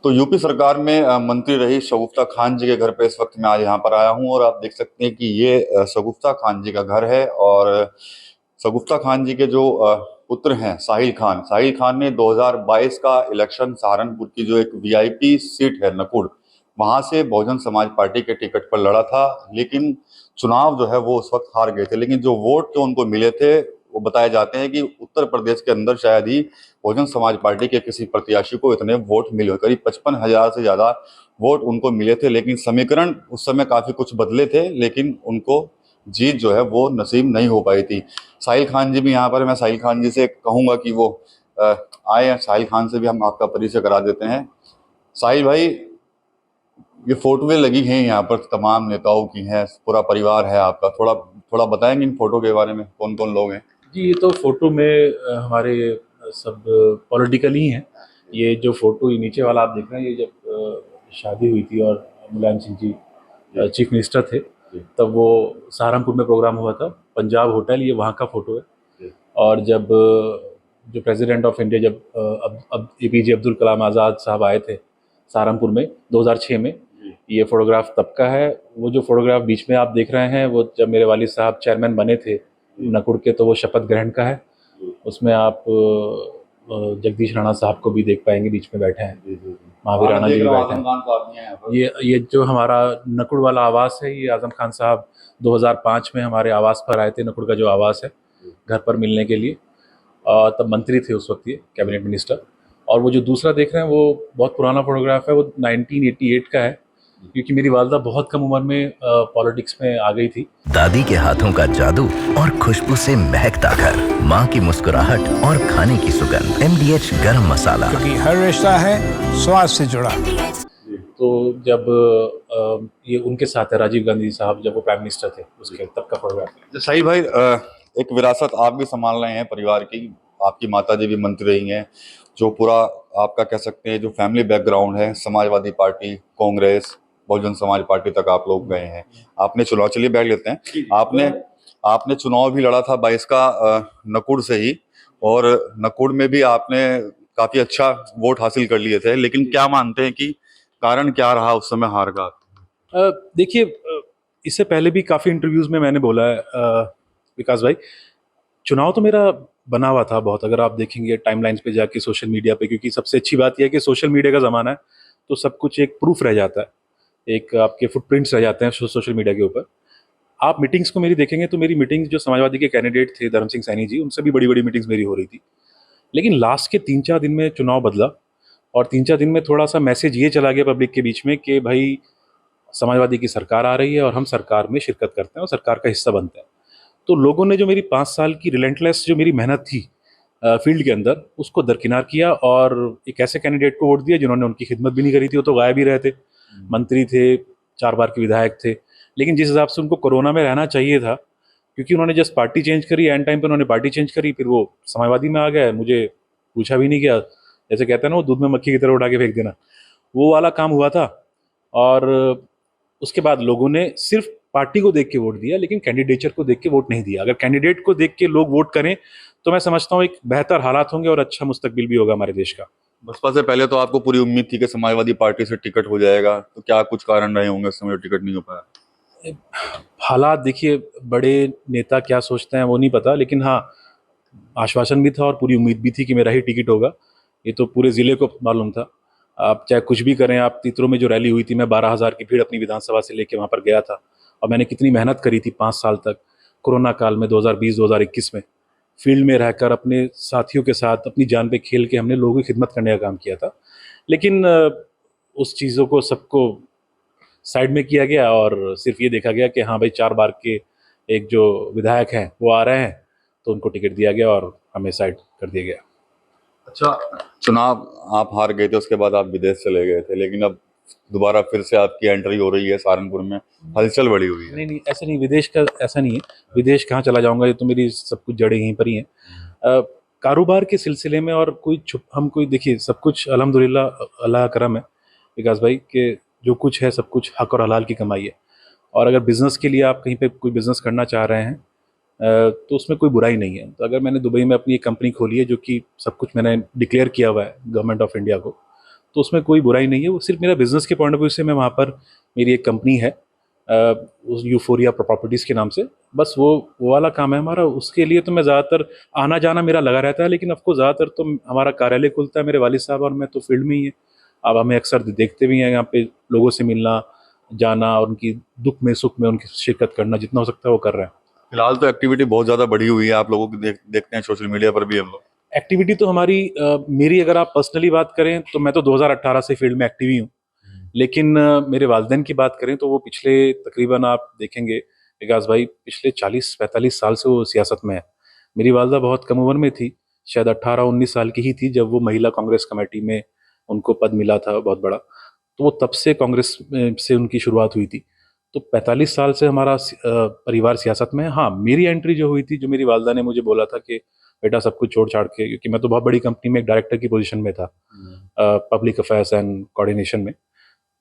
तो यूपी सरकार में मंत्री रही शगुफ्ता खान जी के घर पे इस वक्त मैं आज यहाँ पर आया हूँ और आप देख सकते हैं कि ये शगुफ्ता खान जी का घर है। और शगुफ्ता खान जी के जो पुत्र हैं साहिल खान ने 2022 का इलेक्शन सहारनपुर की जो एक वीआईपी सीट है नकुड़, वहां से बहुजन समाज पार्टी के टिकट पर लड़ा था। लेकिन चुनाव जो है वो उस वक्त हार गए थे। लेकिन जो वोट जो उनको मिले थे वो बताए जाते हैं कि उत्तर प्रदेश के अंदर शायद ही बहुजन समाज पार्टी के किसी प्रत्याशी को इतने वोट मिले हो। करीब 55,000 से ज्यादा वोट उनको मिले थे। लेकिन समीकरण उस समय काफी कुछ बदले थे, लेकिन उनको जीत जो है वो नसीब नहीं हो पाई थी। साहिल खान जी भी यहाँ पर, मैं साहिल खान जी से कहूंगा कि वो अ, आए हैं। साहिल खान से भी हम आपका परिचय करा देते हैं। साहिल भाई, ये फोटोएं लगी हैं यहाँ पर, तमाम नेताओं की हैं, पूरा परिवार है आपका। थोड़ा थोड़ा बताएंगे इन फोटो के बारे में, कौन कौन लोग हैं? जी, ये तो फोटो में हमारे सब पॉलिटिकल ही हैं। ये जो फोटो ये नीचे वाला आप देख रहे हैं, ये जब शादी हुई थी और मुलायम सिंह जी चीफ मिनिस्टर थे, तब वो सहारनपुर में प्रोग्राम हुआ था, पंजाब होटल, ये वहाँ का फोटो है। और जब जो प्रेसिडेंट ऑफ इंडिया, जब अब एपीजे अब्दुल कलाम आज़ाद साहब आए थे सहारनपुर में 2006 में, ये फोटोग्राफ तब का है। वो जो फोटोग्राफ बीच में आप देख रहे हैं, वो जब मेरे वालिद साहब चेयरमैन बने थे नकुड़ के, तो वो शपथ ग्रहण का है। उसमें आप जगदीश राणा साहब को भी देख पाएंगे, बीच में बैठे हैं। महावीर राणा जी भी बैठे हैं। ये जो हमारा नकुड़ वाला आवास है, ये आजम खान साहब 2005 में हमारे आवास पर आए थे। नकुड़ का जो आवास है, घर पर मिलने के लिए। तब मंत्री थे उस वक्त, ये कैबिनेट मिनिस्टर। और वो जो दूसरा देख रहे हैं, वो बहुत पुराना फोटोग्राफ है, वो 1988 का है, क्योंकि मेरी वालदा बहुत कम उम्र में पॉलिटिक्स में आ गई थी। दादी के हाथों का जादू और खुशबू से महकता घर, माँ की मुस्कुराहट और खाने की सुगंध। MDH गरम मसाला, क्योंकि हर रिश्ता है स्वाद से जुड़ा। तो जब ये उनके साथ है राजीव गांधी साहब, जब वो प्राइम मिनिस्टर थे, उसके तब का फोटोग्राफ। सही भाई, एक विरासत आप भी संभाल रहे हैं परिवार की। आपकी माता जी भी मंत्री रही हैं। जो पूरा आपका कह सकते हैं जो फैमिली बैकग्राउंड है, समाजवादी पार्टी, कांग्रेस, बहुजन समाज पार्टी तक आप लोग गए हैं। आपने चुनाव, चलिए बैठ लेते हैं। आपने आपने चुनाव भी लड़ा था 22 का नकुड़ से ही, और नकुड़ में भी आपने काफी अच्छा वोट हासिल कर लिए थे। लेकिन क्या मानते हैं कि कारण क्या रहा उस समय हार का? देखिए, इससे पहले भी काफ़ी इंटरव्यूज़ में मैंने बोला है, विकास भाई, चुनाव तो मेरा बना हुआ था बहुत। अगर आप देखेंगे टाइमलाइंस पे जाके, सोशल मीडिया पे, क्योंकि सबसे अच्छी बात यह है कि सोशल मीडिया का ज़माना है, तो सब कुछ एक प्रूफ रह जाता है, एक आपके फुटप्रिंट्स रह जाते हैं सोशल मीडिया के ऊपर। आप मीटिंग्स को मेरी देखेंगे तो मेरी मीटिंग्स जो समाजवादी के कैंडिडेट थे धर्म सिंह सैनी जी, उनसे भी बड़ी बड़ी मीटिंग्स मेरी हो रही थी। लेकिन लास्ट के 3-4 दिन में चुनाव बदला, और 3-4 दिन में थोड़ा सा मैसेज ये चला गया पब्लिक के बीच में कि भाई समाजवादी की सरकार आ रही है और हम सरकार में शिरकत करते हैं और सरकार का हिस्सा बनते हैं। तो लोगों ने जो मेरी 5 साल की रिलेंटलेस जो मेरी मेहनत थी फील्ड के अंदर, उसको दरकिनार किया और एक ऐसे कैंडिडेट को वोट दिया जिन्होंने उनकी खिदमत भी नहीं करी थी। वो तो गायब ही रहे थे, मंत्री थे, 4 बार के विधायक थे। लेकिन जिस हिसाब से उनको कोरोना में रहना चाहिए था, क्योंकि उन्होंने जस्ट पार्टी चेंज करी, एंड टाइम पे उन्होंने पार्टी चेंज करी, फिर वो समाजवादी में आ गए, मुझे पूछा भी नहीं गया। जैसे कहते हैं ना, वो दूध में मक्खी की तरह उठा के फेंक देना, वो वाला काम हुआ था। और उसके बाद लोगों ने सिर्फ पार्टी को देख के वोट दिया, लेकिन कैंडिडेचर को देख के वोट नहीं दिया। अगर कैंडिडेट को देख के लोग वोट करें तो मैं समझता हूँ एक बेहतर हालात होंगे और अच्छा मुस्तकबिल भी होगा हमारे देश का। बसपा से पहले तो आपको पूरी उम्मीद थी कि समाजवादी पार्टी से टिकट हो जाएगा, तो क्या कुछ कारण रहे होंगे उस समय टिकट नहीं हो पाया? हालात देखिए, बड़े नेता क्या सोचते हैं वो नहीं पता, लेकिन हाँ, आश्वासन भी था और पूरी उम्मीद भी थी कि मेरा ही टिकट होगा। ये तो पूरे ज़िले को मालूम था। आप चाहे कुछ भी करें, आप तीतरों में जो रैली हुई थी, मैं 12,000 की भीड़ अपनी विधानसभा से लेके वहाँ पर गया था, और मैंने कितनी मेहनत करी थी 5 साल तक, कोरोना काल में 2020-2021 में, फील्ड में रहकर अपने साथियों के साथ अपनी जान पे खेल के हमने लोगों की खिदमत करने का काम किया था। लेकिन उस चीज़ों को सबको साइड में किया गया और सिर्फ ये देखा गया कि हाँ भाई, 4 बार के एक जो विधायक हैं वो आ रहे हैं, तो उनको टिकट दिया गया और हमें साइड कर दिया गया। अच्छा, चुनाव आप हार गए थे, उसके बाद आप विदेश चले गए थे, लेकिन अब दोबारा फिर से आपकी एंट्री हो रही है सहारनपुर में, हलचल बड़ी हुई है। नहीं नहीं, ऐसा नहीं, विदेश का ऐसा नहीं है। विदेश कहाँ चला जाऊंगा, ये तो मेरी सब कुछ जड़ें यहीं पर ही हैं। कारोबार के सिलसिले में और कोई छुप, हम कोई, देखिए सब कुछ अल्हम्दुलिल्लाह अल्लाह का करम है विकास भाई, कि जो कुछ है सब कुछ हक और हलाल की कमाई है। और अगर बिज़नेस के लिए आप कहीं पे कोई बिज़नेस करना चाह रहे हैं, तो उसमें कोई बुराई नहीं है। तो अगर मैंने दुबई में अपनी एक कंपनी खोली है, जो कि सब कुछ मैंने डिक्लेयर किया हुआ है गवर्नमेंट ऑफ इंडिया को, तो उसमें कोई बुराई नहीं है। वो सिर्फ मेरा बिजनेस के पॉइंट ऑफ व्यू से मैं वहाँ पर, मेरी एक कंपनी है उस यूफोरिया प्रॉपर्टीज़ के नाम से, बस वो वाला काम है हमारा। उसके लिए तो मैं ज़्यादातर आना जाना मेरा लगा रहता है, लेकिन आपको ज़्यादातर तो हमारा कार्यालय खुलता है, मेरे वालिद साहब और मैं तो फील्ड में ही है। अब हमें अक्सर देखते भी हैं यहाँ पे लोगों से मिलना जाना और उनकी दुख में सुख में उनकी शिरकत करना, जितना हो सकता है वो कर रहे हैं। फिलहाल तो एक्टिविटी बहुत ज्यादा बढ़ी हुई है आप लोगों की, देखते हैं सोशल मीडिया पर भी हम लोग। एक्टिविटी तो हमारी मेरी अगर आप पर्सनली बात करें तो मैं तो 2018 से फील्ड में एक्टिव ही हूँ, लेकिन मेरे वालिदैन की बात करें तो वो पिछले तकरीबन आप देखेंगे विकास भाई, पिछले 40-45 साल से वो सियासत में है। मेरी वालदा बहुत कम उम्र में थी, शायद 18-19 साल की ही थी जब वो महिला कांग्रेस कमेटी में उनको पद मिला था बहुत बड़ा। तो वो तब से कांग्रेस से उनकी शुरुआत हुई थी। तो 45 साल से हमारा परिवार सियासत में है। हाँ, मेरी एंट्री जो हुई थी, जो मेरी वालदा ने मुझे बोला था कि बेटा सब कुछ छोड़ छाड़ के, क्योंकि मैं तो बहुत बड़ी कंपनी में एक डायरेक्टर की पोजीशन में था, पब्लिक अफेयर्स एंड कोऑर्डिनेशन में,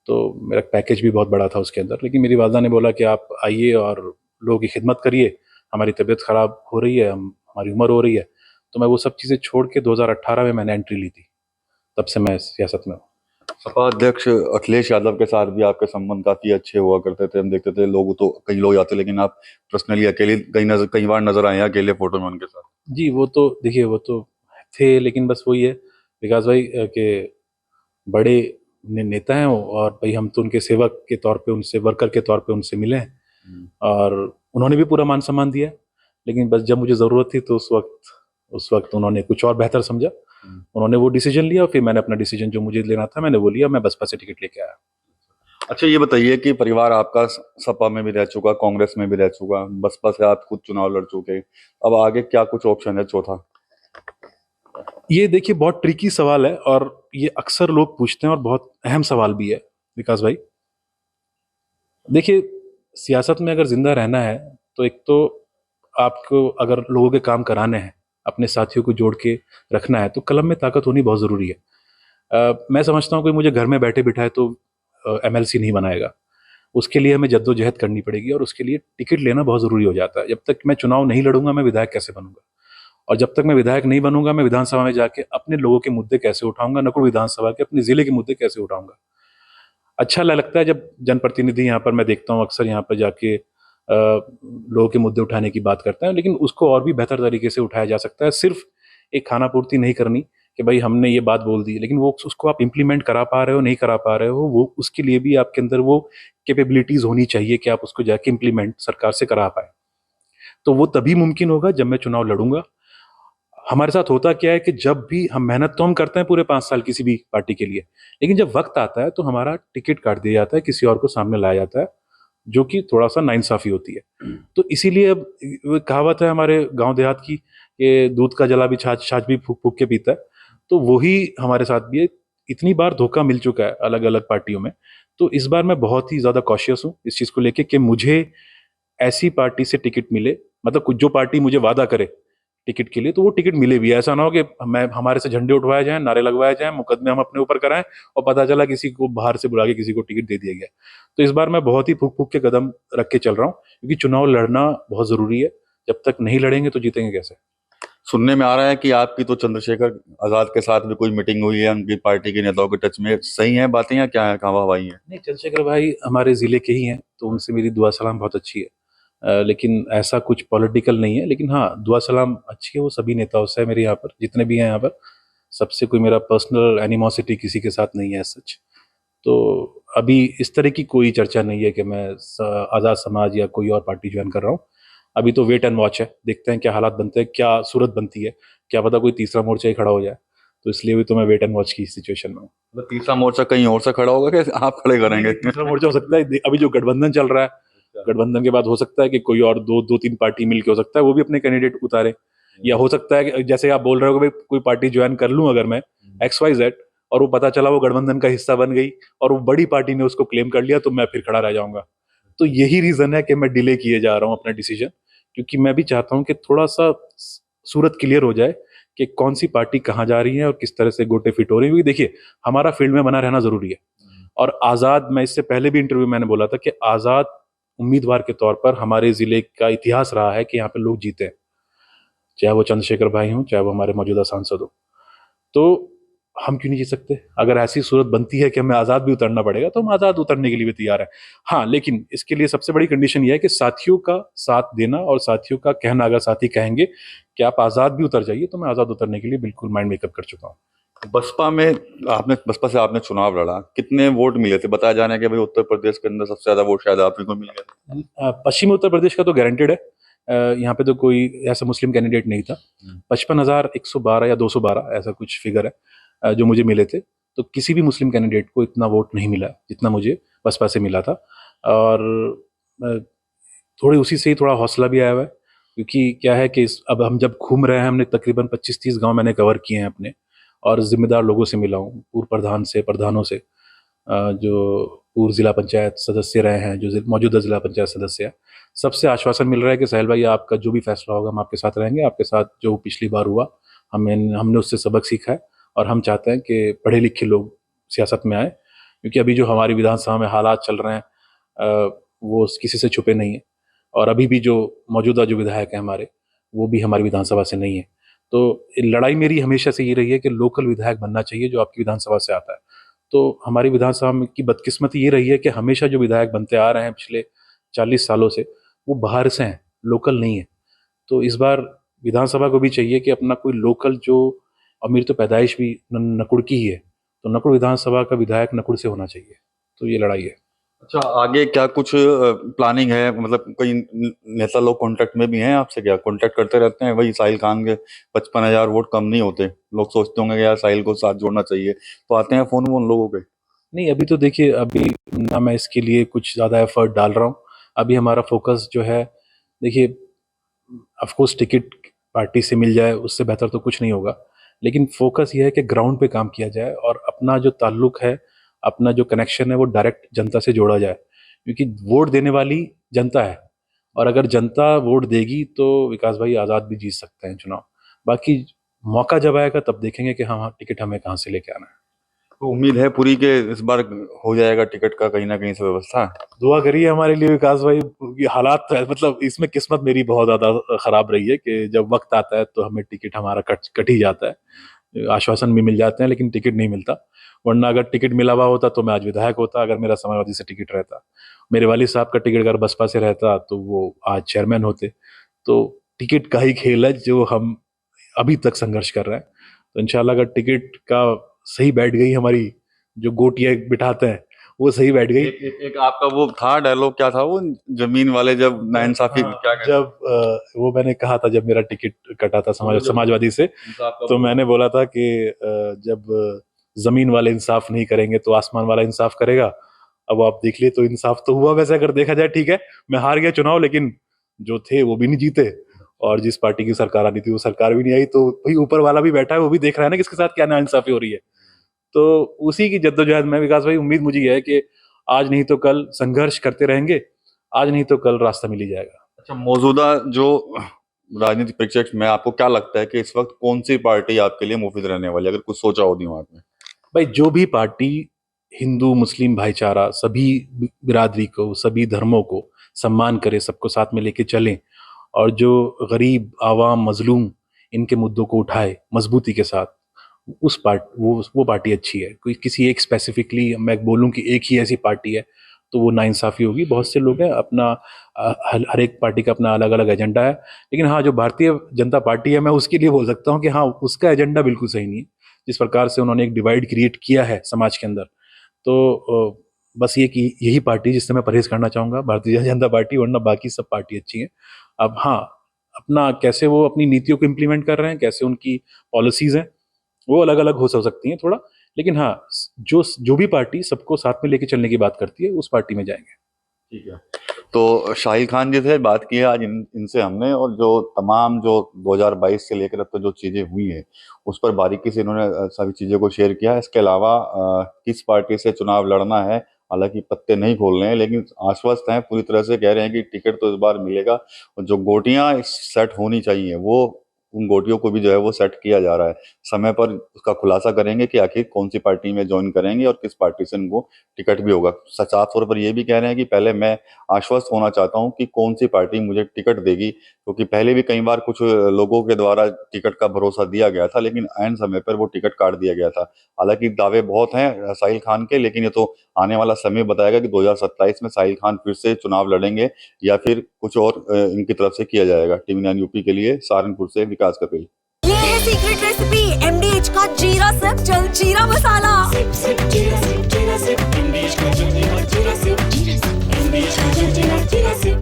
तो मेरा पैकेज भी बहुत बड़ा था उसके अंदर। लेकिन मेरी वालदा ने बोला कि आप आइए और लोगों की खिदमत करिए, हमारी तबीयत ख़राब हो रही है, हमारी उम्र हो रही है। तो मैं वो सब चीज़ें छोड़ के 2018 में मैंने एंट्री ली थी, तब से मैं सियासत में हूँ। सपा अध्यक्ष अखिलेश यादव के साथ भी आपके संबंध काफी अच्छे हुआ करते थे, हम देखते थे लोग तो कई लोग आते, लेकिन आप पर्सनली अकेले कई बार नजर आए हैं अकेले फोटो में उनके साथ। जी, वो तो देखिए वो तो थे, लेकिन बस वही है विकास भाई कि बड़े नेता हैं वो, और भाई हम तो उनके सेवक के तौर पे, उनसे वर्कर के तौर पे उनसे मिले हैं और उन्होंने भी पूरा मान सम्मान दिया। लेकिन बस जब मुझे ज़रूरत थी तो उस वक्त उन्होंने कुछ और बेहतर समझा, उन्होंने वो डिसीजन लिया और फिर मैंने अपना डिसीजन जो मुझे लेना था मैंने वो लिया, मैं बसपा से टिकट लेके आया। अच्छा ये बताइए कि परिवार आपका सपा में भी रह चुका, कांग्रेस में भी रह चुका, बसपा से आप खुद चुनाव लड़ चुके, अब आगे क्या कुछ ऑप्शन है चौथा? ये देखिए बहुत ट्रिकी सवाल है और ये अक्सर लोग पूछते हैं और बहुत अहम सवाल भी है विकास भाई। देखिए, सियासत में अगर जिंदा रहना है तो एक तो आपको अगर लोगों के काम कराने हैं, अपने साथियों को जोड़ के रखना है, तो कलम में ताकत होनी बहुत ज़रूरी है। मैं समझता हूँ कि मुझे घर में बैठे बिठाए तो एमएलसी नहीं बनाएगा, उसके लिए हमें जद्दोजहद करनी पड़ेगी और उसके लिए टिकट लेना बहुत ज़रूरी हो जाता है। जब तक मैं चुनाव नहीं लड़ूंगा मैं विधायक कैसे बनूंगा, और जब तक मैं विधायक नहीं बनूंगा मैं विधानसभा में जाके अपने लोगों के मुद्दे कैसे उठाऊंगा, नकुल विधानसभा के अपने जिले के मुद्दे कैसे उठाऊंगा। अच्छा लगता है जब जनप्रतिनिधि यहाँ पर, मैं देखता हूँ अक्सर यहाँ पर जाके लोगों के मुद्दे उठाने की बात करते हैं, लेकिन उसको और भी बेहतर तरीके से उठाया जा सकता है। सिर्फ एक खाना पूर्ति नहीं करनी कि भाई हमने ये बात बोल दी, लेकिन वो उसको आप इम्प्लीमेंट करा पा रहे हो नहीं करा पा रहे हो, वो उसके लिए भी आपके अंदर वो कैपेबिलिटीज होनी चाहिए कि आप उसको जाके इम्प्लीमेंट सरकार से करा पाए। तो वो तभी मुमकिन होगा जब मैं चुनाव लड़ूंगा। हमारे साथ होता क्या है कि जब भी हम मेहनत तो हम करते हैं पूरे 5 साल किसी भी पार्टी के लिए, लेकिन जब वक्त आता है तो हमारा टिकट काट दिया जाता है, किसी और को सामने लाया जाता है, जो कि थोड़ा सा नाइंसाफी होती है। तो इसीलिए अब वो कहावत है हमारे गांव देहात की कि दूध का जला भी छाछ, छाछ भी फूक फूक के पीता है। तो वही हमारे साथ भी है। इतनी बार धोखा मिल चुका है अलग अलग पार्टियों में, तो इस बार मैं बहुत ही ज्यादा कॉशियस हूँ इस चीज को लेके कि मुझे ऐसी पार्टी से टिकट मिले, मतलब कुछ जो पार्टी मुझे वादा करे टिकट के लिए तो वो टिकट मिले भी। ऐसा ना हो कि मैं हमारे से झंडे उठवाए जाएं, नारे लगवाए जाएं, मुकदमे हम अपने ऊपर कराएं और पता चला किसी को बाहर से बुला के किसी को टिकट दे दिया गया। तो इस बार मैं बहुत ही फूक फूक के कदम रख के चल रहा हूँ, क्योंकि चुनाव लड़ना बहुत जरूरी है। जब तक नहीं लड़ेंगे तो जीतेंगे कैसे। सुनने में आ रहा है कि आपकी तो चंद्रशेखर आजाद के साथ भी कोई मीटिंग हुई है, उनकी पार्टी के नेताओं के टच में, सही है बातें या क्या है, कहाँ हवाई है? नहीं, चंद्रशेखर भाई हमारे ज़िले के ही हैं, तो उनसे मेरी दुआ सलाम बहुत अच्छी है। लेकिन ऐसा कुछ पॉलिटिकल नहीं है, लेकिन हाँ दुआ सलाम अच्छी है वो सभी नेताओं से है मेरे यहाँ पर, जितने भी हैं यहाँ पर, सबसे कोई मेरा पर्सनल एनिमोसिटी किसी के साथ नहीं है सच। तो अभी इस तरह की कोई चर्चा नहीं है कि मैं आज़ाद समाज या कोई और पार्टी ज्वाइन कर रहा हूँ। अभी तो वेट एंड वॉच है, देखते हैं क्या हालात बनते हैं, क्या सूरत बनती है, क्या पता कोई तीसरा मोर्चा ही खड़ा हो जाए। तो इसलिए भी तो मैं वेट एंड वॉच की सिचुएशन में हूँ। मतलब तीसरा मोर्चा कहीं और से खड़ा होगा कि आप खड़े करेंगे? तीसरा मोर्चा हो सकता है, अभी जो गठबंधन चल रहा है, गठबंधन के बाद हो सकता है कि कोई और दो तीन पार्टी मिलके, हो सकता है वो भी अपने कैंडिडेट उतारे, या हो सकता है कि जैसे आप बोल रहे हो कि भाई कोई पार्टी ज्वाइन कर लूं अगर मैं XYZ, और वो पता चला वो गठबंधन का हिस्सा बन गई और वो बड़ी पार्टी ने उसको क्लेम कर लिया, तो मैं फिर खड़ा रह जाऊंगा। तो यही रीजन है कि मैं डिले किए जा रहा हूँ अपना डिसीजन, क्योंकि मैं भी चाहता हूँ कि थोड़ा सा सूरत क्लियर हो जाए कि कौन सी पार्टी कहाँ जा रही है और किस तरह से गोटे फिट हो रही है। क्योंकि देखिए हमारा फील्ड में बना रहना जरूरी है, और आज़ाद, मैं इससे पहले भी इंटरव्यू मैंने बोला था कि आज़ाद उम्मीदवार के तौर पर हमारे ज़िले का इतिहास रहा है कि यहाँ पे लोग जीते हैं, चाहे वो चंद्रशेखर भाई हों चाहे वो हमारे मौजूदा सांसद हो। तो हम क्यों नहीं जीत सकते? अगर ऐसी सूरत बनती है कि हमें आज़ाद भी उतरना पड़ेगा तो हम आज़ाद उतरने के लिए भी तैयार हैं। हाँ, लेकिन इसके लिए सबसे बड़ी कंडीशन ये है कि साथियों का साथ देना और साथियों का कहना, अगर साथी कहेंगे कि आप आज़ाद भी उतर जाइए, तो मैं आज़ाद उतरने के लिए बिल्कुल माइंड मेकअप कर चुका हूँ। बसपा से आपने चुनाव लड़ा, कितने वोट मिले थे? बताया जा रहा है कि भाई उत्तर प्रदेश के अंदर सबसे ज्यादा वोट शायद आप ही को मिल गए। पश्चिमी उत्तर प्रदेश का तो गारंटेड है। यहाँ पे तो कोई ऐसा मुस्लिम कैंडिडेट नहीं था। 55,112 या 212 ऐसा कुछ फिगर है जो मुझे मिले थे। तो किसी भी मुस्लिम कैंडिडेट को इतना वोट नहीं मिला जितना मुझे बसपा से मिला था। और अ, थोड़ी उसी से ही थोड़ा हौसला भी आया हुआ है, क्योंकि क्या है कि अब हम जब घूम रहे हैं, हमने तकरीबन 25-30 गांव मैंने कवर किए हैं अपने, और जिम्मेदार लोगों से मिला हूँ, पूर्व प्रधान से, प्रधानों से, जो पूर्व जिला पंचायत सदस्य रहे हैं, जो मौजूदा जिला पंचायत सदस्य हैं, सबसे आश्वासन मिल रहा है कि साहिल भाई, आपका जो भी फैसला होगा हम आपके साथ रहेंगे। आपके साथ जो पिछली बार हुआ, हमने उससे सबक सीखा है, और हम चाहते हैं कि पढ़े लिखे लोग सियासत में आए, क्योंकि अभी जो हमारी विधानसभा में हालात चल रहे हैं वो किसी से छुपे नहीं है। और अभी भी जो मौजूदा जो विधायक हैं हमारे, वो भी हमारी विधानसभा से नहीं है। तो लड़ाई मेरी हमेशा से ये रही है कि लोकल विधायक बनना चाहिए जो आपकी विधानसभा से आता है। तो हमारी विधानसभा में की बदकिस्मती ये रही है कि हमेशा जो विधायक बनते आ रहे हैं पिछले 40 सालों से, वो बाहर से हैं, लोकल नहीं है। तो इस बार विधानसभा को भी चाहिए कि अपना कोई लोकल जो, और मेरी तो पैदाइश भी नकुड़ की ही है, तो नकुड़ विधानसभा का विधायक नकुड़ से होना चाहिए। तो ये लड़ाई है। अच्छा, आगे क्या कुछ प्लानिंग है? मतलब कोई नेता लोग कांटेक्ट में भी हैं आपसे? क्या कांटेक्ट करते रहते हैं? वही साहिल खान के 55,000 वोट कम नहीं होते, लोग सोचते होंगे कि यार साहिल को साथ जोड़ना चाहिए, तो आते हैं फोन वोन लोगों के? नहीं, अभी तो देखिए, अभी ना मैं इसके लिए कुछ ज़्यादा एफर्ट डाल रहा हूँ। अभी हमारा फोकस जो है, देखिए, ऑफ कोर्स टिकट पार्टी से मिल जाए उससे बेहतर तो कुछ नहीं होगा, लेकिन फोकस ये है कि ग्राउंड पे काम किया जाए और अपना जो ताल्लुक है, अपना जो कनेक्शन है, वो डायरेक्ट जनता से जोड़ा जाए, क्योंकि वोट देने वाली जनता है। और अगर जनता वोट देगी तो विकास भाई आज़ाद भी जीत सकते हैं चुनाव। बाकी मौका जब आएगा तब देखेंगे कि हाँ हाँ, टिकट हमें कहाँ से लेके आना है। तो उम्मीद है पूरी के इस बार हो जाएगा टिकट का कहीं ना कहीं से व्यवस्था। दुआ करिए हमारे लिए विकास भाई। ये हालात तो है, मतलब इसमें किस्मत मेरी बहुत ज़्यादा खराब रही है कि जब वक्त आता है तो हमें टिकट हमारा कट कट ही जाता है। आश्वासन भी मिल जाते हैं लेकिन टिकट नहीं मिलता। वरना अगर टिकट मिला हुआ होता तो मैं आज विधायक होता, अगर मेरा समाजवादी से टिकट रहता। मेरे वालिद साहब का टिकट अगर बसपा से रहता तो वो आज चेयरमैन होते। तो टिकट का ही खेल है जो हम अभी तक संघर्ष कर रहे हैं। तो इंशाल्लाह अगर टिकट का सही बैठ गई, हमारी जो गोटियां बिठाते हैं वो सही बैठ गई। एक आपका वो था डायलॉग, क्या था वो, जमीन वाले जब नाइंसाफी हाँ, क्या कहते जब वो मैंने कहा था, जब मेरा टिकट कटा था समाजवादी से, तो मैंने बोला था कि जब जमीन वाले इंसाफ नहीं करेंगे तो आसमान वाला इंसाफ करेगा। अब आप देख लिए तो इंसाफ तो हुआ। वैसे अगर देखा जाए, ठीक है, मैं हार गया चुनाव, लेकिन जो थे वो भी नहीं जीते, और जिस पार्टी की सरकार आनी थी वो सरकार भी नहीं आई। तो भाई ऊपर वाला भी बैठा है, वो भी देख रहा है ना किसके साथ क्या नाइंसाफी हो रही है। तो उसी की जद्दोजहद में विकास भाई, उम्मीद मुझे ये है कि आज नहीं तो कल संघर्ष करते रहेंगे, आज नहीं तो कल रास्ता मिल ही जाएगा। अच्छा, मौजूदा जो राजनीतिक परिप्रेक्ष्य में आपको क्या लगता है कि इस वक्त कौन सी पार्टी आपके लिए मुफीद रहने वाली है, अगर कुछ सोचा हो दिमाग में? भाई, जो भी पार्टी हिंदू मुस्लिम भाईचारा, सभी बिरादरी को, सभी धर्मों को सम्मान करे, सबको साथ में लेके चले, और जो गरीब आवाम मजलूम इनके मुद्दों को उठाए मजबूती के साथ, उस पार्ट वो पार्टी अच्छी है। कोई किसी एक स्पेसिफिकली मैं बोलूं कि एक ही ऐसी पार्टी है तो वो नाइंसाफी होगी। बहुत से लोग हैं, अपना हर एक पार्टी का अपना अलग अलग एजेंडा है। लेकिन हाँ, जो भारतीय जनता पार्टी है, मैं उसके लिए बोल सकता हूँ कि हाँ, उसका एजेंडा बिल्कुल सही नहीं है। जिस प्रकार से उन्होंने एक डिवाइड क्रिएट किया है समाज के अंदर, तो बस ये कि यही पार्टी जिससे मैं परहेज करना चाहूँगा, भारतीय जनता पार्टी, वरना बाकी सब पार्टी अच्छी हैं। अब हाँ, अपना कैसे वो अपनी नीतियों को इम्प्लीमेंट कर रहे हैं, कैसे उनकी पॉलिसीज हैं, वो अलग अलग हो सकती हैं थोड़ा, लेकिन हाँ, जो जो भी पार्टी सबको साथ में लेके चलने की बात करती है, उस पार्टी में जाएंगे। ठीक है। तो शाहिल खान जी से बात की है आज इनसे हमने, और जो तमाम जो 2022 से लेकर अब तक जो चीजें हुई हैं उस पर बारीकी से इन्होंने सभी चीजों को शेयर किया है। इसके अलावा किस पार्टी से चुनाव लड़ना है, हालांकि पत्ते नहीं खोल रहे हैं, लेकिन आश्वस्त हैं, पूरी तरह से कह रहे हैं कि टिकट तो इस बार मिलेगा, और जो गोटियां सेट होनी चाहिए वो उन गोटियों को भी जो है वो सेट किया जा रहा है। समय पर उसका खुलासा करेंगे कि आखिर कौन सी पार्टी में ज्वाइन करेंगे और किस पार्टी से उनको टिकट भी होगा। साफ तौर पर ये भी कह रहे हैं कि पहले मैं आश्वस्त होना चाहता हूं कि कौन सी पार्टी मुझे टिकट देगी, क्योंकि पहले भी कई बार कुछ लोगों के द्वारा टिकट का भरोसा दिया गया था, लेकिन ऐन समय पर वो टिकट काट दिया गया था। हालांकि दावे बहुत हैं साहिल खान के, लेकिन ये तो आने वाला समय बताएगा कि 2027 में साहिल खान फिर से चुनाव लड़ेंगे या फिर कुछ और इनकी तरफ से किया जाएगा। टीवी 9 यूपी के लिए सहारनपुर से विकास कपिल। ये है सीक्रेट रेसिपी MDH का जीरा सब्ज जलजीरा मसाला।